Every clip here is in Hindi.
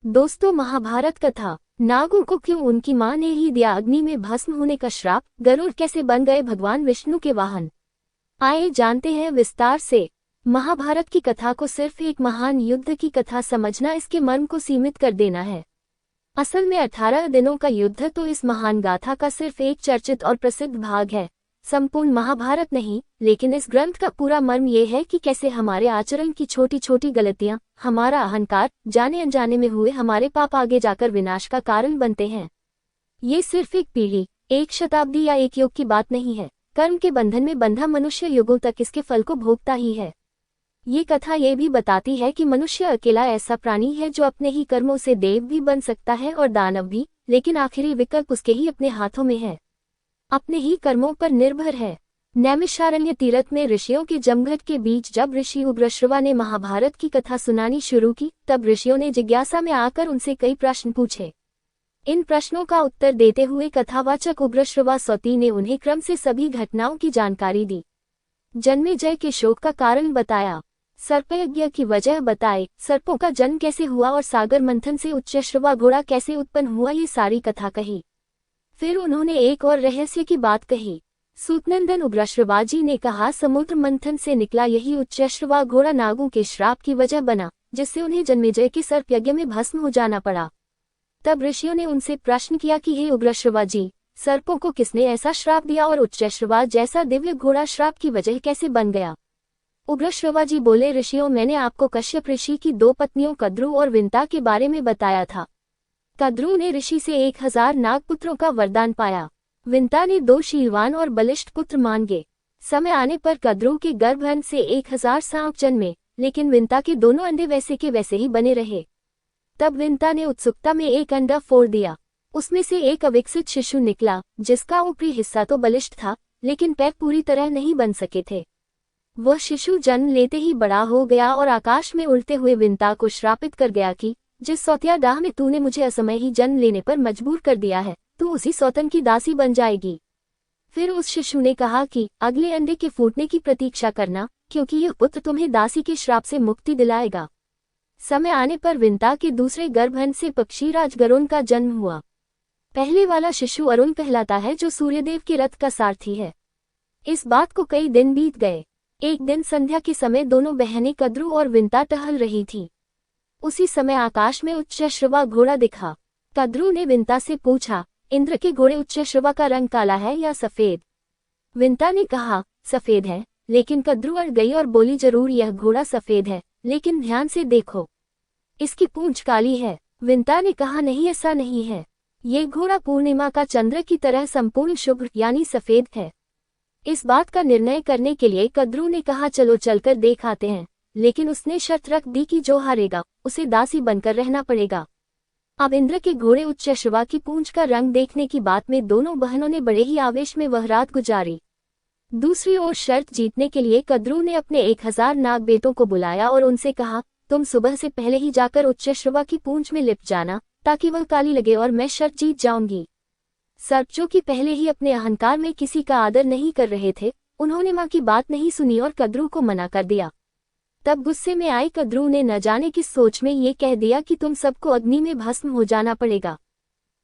दोस्तों, महाभारत कथा। नागों को क्यों उनकी मां ने ही दिया अग्नि में भस्म होने का श्राप? गरुड़ कैसे बन गए भगवान विष्णु के वाहन? आइए जानते हैं विस्तार से। महाभारत की कथा को सिर्फ एक महान युद्ध की कथा समझना इसके मर्म को सीमित कर देना है। असल में 18 दिनों का युद्ध तो इस महान गाथा का सिर्फ एक चर्चित और प्रसिद्ध भाग है, संपूर्ण महाभारत नहीं। लेकिन इस ग्रंथ का पूरा मर्म ये है कि कैसे हमारे आचरण की छोटी छोटी गलतियां, हमारा अहंकार, जाने अनजाने में हुए हमारे पाप आगे जाकर विनाश का कारण बनते हैं। ये सिर्फ एक पीढ़ी, एक शताब्दी या एक युग की बात नहीं है। कर्म के बंधन में बंधा मनुष्य युगों तक इसके फल को भोगता ही है। ये कथा ये भी बताती है कि मनुष्य अकेला ऐसा प्राणी है जो अपने ही कर्मों से देव भी बन सकता है और दानव भी, लेकिन आखिरी विकल्प उसके ही अपने हाथों में है, अपने ही कर्मों पर निर्भर है। नैमिषारण्य तीर्थ में ऋषियों के जमघट के बीच जब ऋषि उग्रश्रवा ने महाभारत की कथा सुनानी शुरू की, तब ऋषियों ने जिज्ञासा में आकर उनसे कई प्रश्न पूछे। इन प्रश्नों का उत्तर देते हुए कथावाचक उग्रश्रवा सौती ने उन्हें क्रम से सभी घटनाओं की जानकारी दी। जन्मेजय के शोक का कारण बताया, सर्पयज्ञ की वजह बताई, सर्पों का जन्म कैसे हुआ और सागर मंथन से उच्चश्रवा घोड़ा कैसे उत्पन्न हुआ, ये सारी कथा कही। फिर उन्होंने एक और रहस्य की बात कही। सूतनंदन उग्रश्रवा जी ने कहा, समुद्र मंथन से निकला यही उच्चश्रवा घोड़ा नागों के श्राप की वजह बना, जिससे उन्हें जन्मेजय के सर्प यज्ञ में भस्म हो जाना पड़ा। तब ऋषियों ने उनसे प्रश्न किया कि हे उग्रश्रवा जी, सर्पों को किसने ऐसा श्राप दिया और उच्चश्रवा जैसा दिव्य घोड़ा श्राप की वजह कैसे बन गया? उग्रश्रवा जी बोले, ऋषियों, मैंने आपको कश्यप ऋषि की 2 पत्नियों कद्रु और विंता के बारे में बताया था। कद्रु ने ऋषि से 1000 नागपुत्रों का वरदान पाया। विंता ने 2 शीलवान और बलिष्ठ पुत्र मांगे। समय आने पर कद्रु के गर्भांड से 1000 सांप जन्मे, लेकिन विंता के दोनों अंडे वैसे के वैसे ही बने रहे। तब विंता ने उत्सुकता में एक अंडा फोड़ दिया। उसमें से एक अविकसित शिशु निकला, जिसका ऊपरी हिस्सा तो बलिष्ठ था, लेकिन पैर पूरी तरह नहीं बन सके थे। वह शिशु जन्म लेते ही बड़ा हो गया और आकाश में उड़ते हुए विंता को श्रापित कर गया कि जिस सौतिया डाह में तूने मुझे असमय ही जन्म लेने पर मजबूर कर दिया है, तू उसी सौतन की दासी बन जाएगी। फिर उस शिशु ने कहा कि अगले अंडे के फूटने की प्रतीक्षा करना, क्योंकि यह पुत्र तुम्हें दासी के श्राप से मुक्ति दिलाएगा। समय आने पर विंता के दूसरे गर्भांड से पक्षीराज गरुण का जन्म हुआ। पहले वाला शिशु अरुण कहलाता है, जो सूर्यदेव के रथ का सारथी है। इस बात को कई दिन बीत गए। एक दिन संध्या के समय दोनों बहनें कद्रु और विंता टहल रही थीं। उसी समय आकाश में उच्चश्रवा घोड़ा दिखा। कद्रु ने विंता से पूछा, इंद्र के घोड़े उच्चश्रवा का रंग काला है या सफेद? विंता ने कहा, सफेद है। लेकिन कद्रु अड़ गई और बोली, जरूर यह घोड़ा सफेद है, लेकिन ध्यान से देखो, इसकी पूंछ काली है। विंता ने कहा, नहीं, ऐसा नहीं है। ये घोड़ा पूर्णिमा का चंद्र की तरह संपूर्ण शुभ्र यानी सफेद है। इस बात का निर्णय करने के लिए कद्रु ने कहा, चलो चलकर देख आते हैं। लेकिन उसने शर्त रख दी कि जो हारेगा उसे दासी बनकर रहना पड़ेगा। अब इंद्र के घोड़े उच्चश्रवा की पूंछ का रंग देखने की बात में दोनों बहनों ने बड़े ही आवेश में वह रात गुजारी। दूसरी ओर शर्त जीतने के लिए कद्रु ने अपने 1000 नाग बेटों को बुलाया और उनसे कहा, तुम सुबह से पहले ही जाकर उच्चश्रवा की पूंछ में लिप जाना, ताकि वह काली लगे और मैं शर्त जीत जाऊंगी। सर्प, जो कि पहले ही अपने अहंकार में किसी का आदर नहीं कर रहे थे, उन्होंने मां की बात नहीं सुनी और कद्रु को मना कर दिया। तब गुस्से में आई कद्रु ने न जाने किस सोच में ये कह दिया कि तुम सबको अग्नि में भस्म हो जाना पड़ेगा।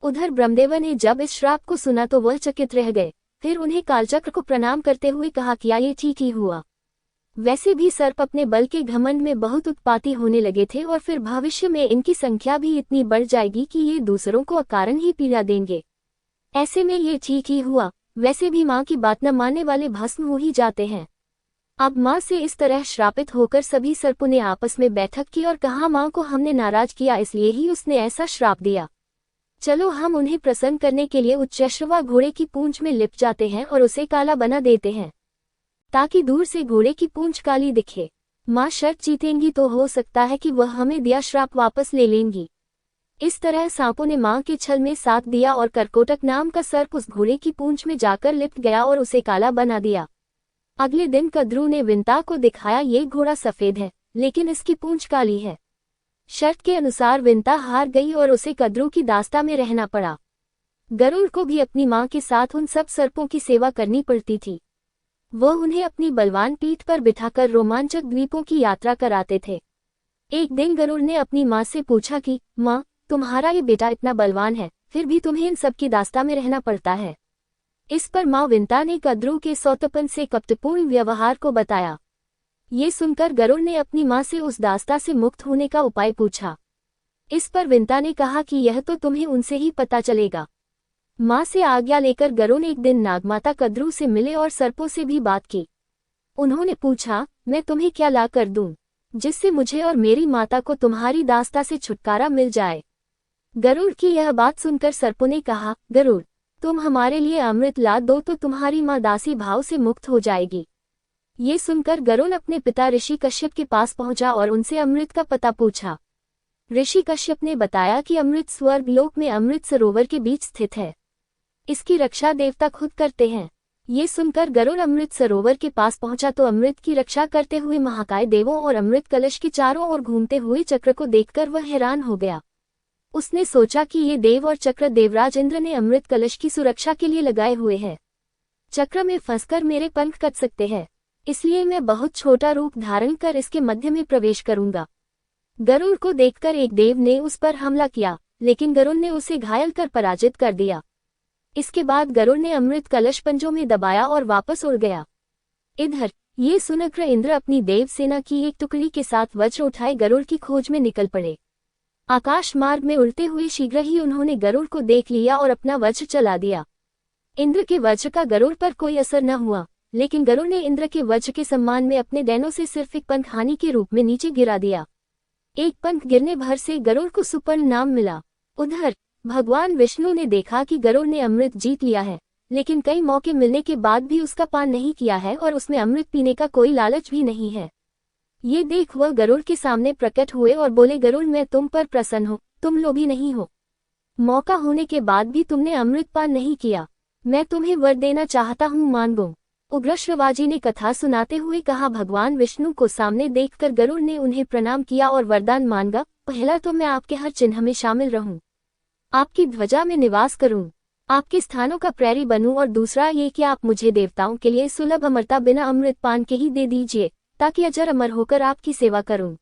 उधर ब्रह्मदेव ने जब इस श्राप को सुना तो वह चकित रह गए। फिर उन्हें कालचक्र को प्रणाम करते हुए कहा, क्या ये ठीक ही हुआ? वैसे भी सर्प अपने बल के घमंड में बहुत उत्पाती होने लगे थे और फिर भविष्य में इनकी संख्या भी इतनी बढ़ जाएगी कि ये दूसरों को अकारण ही पीड़ा देंगे। ऐसे में ये ठीक ही हुआ। वैसे भी माँ की बात न मानने वाले भस्म हो ही जाते हैं। अब माँ से इस तरह श्रापित होकर सभी सर्पों ने आपस में बैठक की और कहा, माँ को हमने नाराज किया, इसलिए ही उसने ऐसा श्राप दिया। चलो हम उन्हें प्रसन्न करने के लिए उच्चश्रवा घोड़े की पूंछ में लिप जाते हैं और उसे काला बना देते हैं, ताकि दूर से घोड़े की पूंछ काली दिखे। माँ शर्त जीतेंगी तो हो सकता है कि वह हमें दिया श्राप वापस ले लेंगी। इस तरह सांपों ने माँ के छल में साथ दिया और करकोटक नाम का सर्प उस घोड़े की पूंछ में जाकर लिपट गया और उसे काला बना दिया। अगले दिन कद्रु ने विंता को दिखाया, ये घोड़ा सफेद है, लेकिन इसकी पूंछ काली है। शर्त के अनुसार विंता हार गई और उसे कद्रु की दास्ता में रहना पड़ा। गरुड़ को भी अपनी माँ के साथ उन सब सर्पों की सेवा करनी पड़ती थी। वह उन्हें अपनी बलवान पीठ पर बिठाकर रोमांचक द्वीपों की यात्रा कराते थे। एक दिन गरुड़ ने अपनी माँ से पूछा कि माँ, तुम्हारा ये बेटा इतना बलवान है, फिर भी तुम्हें इन सब की दास्ता में रहना पड़ता है। इस पर माँ विंता ने कद्रू के सौतेपन से कपटपूर्ण व्यवहार को बताया। ये सुनकर गरुड़ ने अपनी माँ से उस दास्ता से मुक्त होने का उपाय पूछा। इस पर विंता ने कहा कि यह तो तुम्हें उनसे ही पता चलेगा। माँ से आज्ञा लेकर गरुड़ एक दिन नागमाता कद्रू से मिले और सर्पों से भी बात की। उन्होंने पूछा, मैं तुम्हें क्या ला कर दूं, जिससे मुझे और मेरी माता को तुम्हारी दास्ता से छुटकारा मिल जाए। गरुड़ की यह बात सुनकर सर्पों ने कहा, गरुड़, तुम हमारे लिए अमृत ला दो तो तुम्हारी माँ दासी भाव से मुक्त हो जाएगी। ये सुनकर गरुड़ अपने पिता ऋषि कश्यप के पास पहुंचा और उनसे अमृत का पता पूछा। ऋषि कश्यप ने बताया कि अमृत स्वर्ग लोक में अमृत सरोवर के बीच स्थित है। इसकी रक्षा देवता खुद करते हैं। ये सुनकर गरुड़ अमृत सरोवर के पास पहुंचा तो अमृत की रक्षा करते हुए महाकाय देवों और अमृत कलश के चारों ओर घूमते हुए चक्र को देखकर वह हैरान हो गया। उसने सोचा कि ये देव और चक्र देवराज इंद्र ने अमृत कलश की सुरक्षा के लिए लगाए हुए हैं। चक्र में फंसकर मेरे पंख कट सकते हैं, इसलिए मैं बहुत छोटा रूप धारण कर इसके मध्य में प्रवेश करूंगा। गरुड़ को देखकर एक देव ने उस पर हमला किया, लेकिन गरुड़ ने उसे घायल कर पराजित कर दिया। इसके बाद गरुड़ ने अमृत कलश पंजों में दबाया और वापस उड़ गया। इधर ये सुनकर इंद्र अपनी देव सेना की एक टुकड़ी के साथ वज्र उठाए गरुड़ की खोज में निकल पड़े। आकाश मार्ग में उड़ते हुए शीघ्र ही उन्होंने गरुड़ को देख लिया और अपना वज्र चला दिया। इंद्र के वज्र का गरुड़ पर कोई असर न हुआ, लेकिन गरुड़ ने इंद्र के वज्र के सम्मान में अपने डैनों से सिर्फ एक पंख हानि के रूप में नीचे गिरा दिया। एक पंख गिरने भर से गरुड़ को सुपर्ण नाम मिला। उधर भगवान विष्णु ने देखा कि गरुड़ ने अमृत जीत लिया है, लेकिन कई मौके मिलने के बाद भी उसका पान नहीं किया है और उसमें अमृत पीने का कोई लालच भी नहीं है। ये देख वह गरुड़ के सामने प्रकट हुए और बोले, गरुड़, मैं तुम पर प्रसन्न हूँ, तुम लोभी नहीं हो। मौका होने के बाद भी तुमने अमृत पान नहीं किया। मैं तुम्हें वर देना चाहता हूँ, मांगो। उग्रश्रवाजी ने कथा सुनाते हुए कहा। भगवान विष्णु को सामने देखकर गरुड़ ने उन्हें प्रणाम किया और वरदान मांगा। पहला तो मैं आपके हर चिन्ह में शामिल रहूं, आपकी ध्वजा में निवास करूं, आपके स्थानों का प्रहरी बनूं, और दूसरा ये कि आप मुझे देवताओं के लिए सुलभ अमरता बिना अमृत पान के ही दे दीजिए, ताकि अजर अमर होकर आपकी सेवा करूं।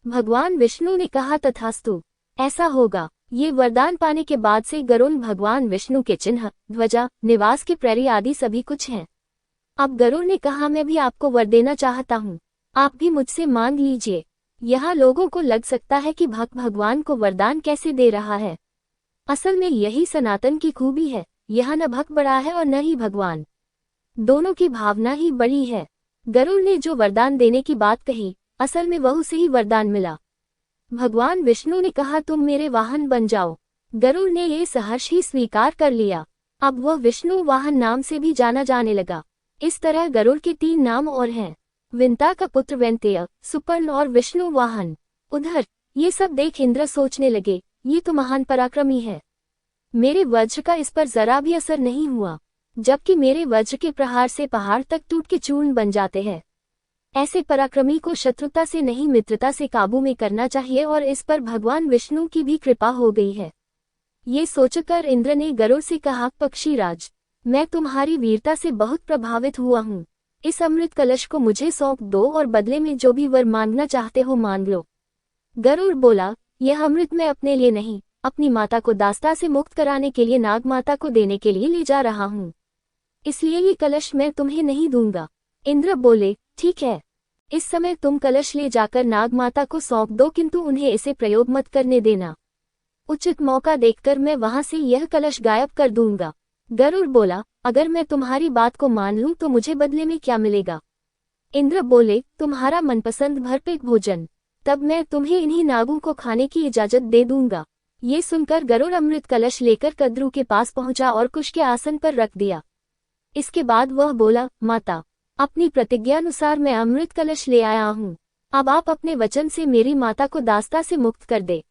भगवान विष्णु ने कहा, तथास्तु, ऐसा होगा। ये वरदान पाने के बाद से गरुड़ भगवान विष्णु के चिन्ह, ध्वजा, निवास के प्रहरी आदि सभी कुछ हैं। अब गरुड़ ने कहा, मैं भी आपको वर देना चाहता हूँ, आप भी मुझसे मांग लीजिए। यहाँ लोगों को लग सकता है कि भक्त भगवान को वरदान कैसे दे रहा है। असल में यही सनातन की खूबी है। यहाँ न भक्त बड़ा है और न ही भगवान, दोनों की भावना ही बड़ी है। गरुड़ ने जो वरदान देने की बात कही, असल में वह उसे ही वरदान मिला। भगवान विष्णु ने कहा, तुम मेरे वाहन बन जाओ। गरुड़ ने ये सहर्ष ही स्वीकार कर लिया। अब वह विष्णु वाहन नाम से भी जाना जाने लगा। इस तरह गरुड़ के 3 नाम और हैं, विंता का पुत्र वैंतेय, सुपर्ण और विष्णु वाहन। उधर ये सब देख इंद्र सोचने लगे, ये तो महान पराक्रमी है। मेरे वज्र का इस पर जरा भी असर नहीं हुआ, जबकि मेरे वज्र के प्रहार से पहाड़ तक टूट के चूर्ण बन जाते हैं। ऐसे पराक्रमी को शत्रुता से नहीं मित्रता से काबू में करना चाहिए, और इस पर भगवान विष्णु की भी कृपा हो गई है। ये सोचकर इंद्र ने गरुड़ से कहा, पक्षीराज, मैं तुम्हारी वीरता से बहुत प्रभावित हुआ हूँ। इस अमृत कलश को मुझे सौंप दो और बदले में जो भी वर मांगना चाहते हो मांग लो। गरुड़ बोला, यह अमृत मैं अपने लिए नहीं, अपनी माता को दास्ता से मुक्त कराने के लिए नाग माता को देने के लिए ले जा रहा हूँ, इसलिए ये कलश मैं तुम्हें नहीं दूंगा। इंद्र बोले, ठीक है, इस समय तुम कलश ले जाकर नाग माता को सौंप दो, किंतु उन्हें इसे प्रयोग मत करने देना। उचित मौका देखकर मैं वहां से यह कलश गायब कर दूंगा। गरुड़ बोला, अगर मैं तुम्हारी बात को मान लूं तो मुझे बदले में क्या मिलेगा? इंद्र बोले, तुम्हारा मनपसंद भरपेट भोजन, तब मैं तुम्हें इन्हीं नागों को खाने की इजाजत दे दूंगा। ये सुनकर गरुड़ अमृत कलश लेकर कद्रू के पास पहुंचा और कुश के आसन पर रख दिया। इसके बाद वह बोला, माता, अपनी प्रतिज्ञानुसार मैं अमृत कलश ले आया हूँ, अब आप अपने वचन से मेरी माता को दास्ता से मुक्त कर दे।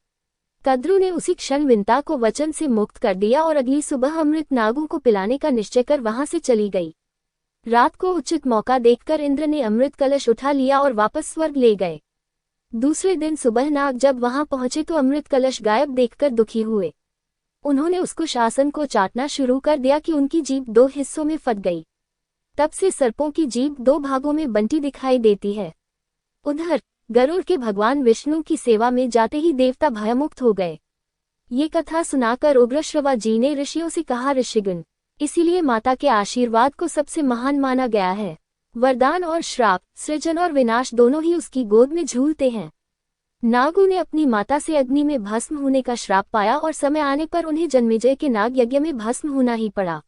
कद्रू ने उसी क्षण विंता को वचन से मुक्त कर दिया और अगली सुबह अमृत नागों को पिलाने का निश्चय कर वहां से चली गई। रात को उचित मौका देखकर इंद्र ने अमृत कलश उठा लिया और वापस स्वर्ग ले गए। दूसरे दिन सुबह नाग जब वहां पहुंचे तो अमृत कलश गायब देखकर दुखी हुए। उन्होंने उसको शासन को चाटना शुरू कर दिया कि उनकी जीभ 2 हिस्सों में फट गई। तब से सर्पों की जीभ 2 भागों में बंटी दिखाई देती है। उधर गरुड़ के भगवान विष्णु की सेवा में जाते ही देवता भयमुक्त हो गए। ये कथा सुनाकर उग्रश्रवा जी ने ऋषियों से कहा, ऋषिगण, इसीलिए माता के आशीर्वाद को सबसे महान माना गया है। वरदान और श्राप, सृजन और विनाश दोनों ही उसकी गोद में झूलते हैं। नागों ने अपनी माता से अग्नि में भस्म होने का श्राप पाया और समय आने पर उन्हें जन्मेजय के नाग यज्ञ में भस्म होना ही पड़ा।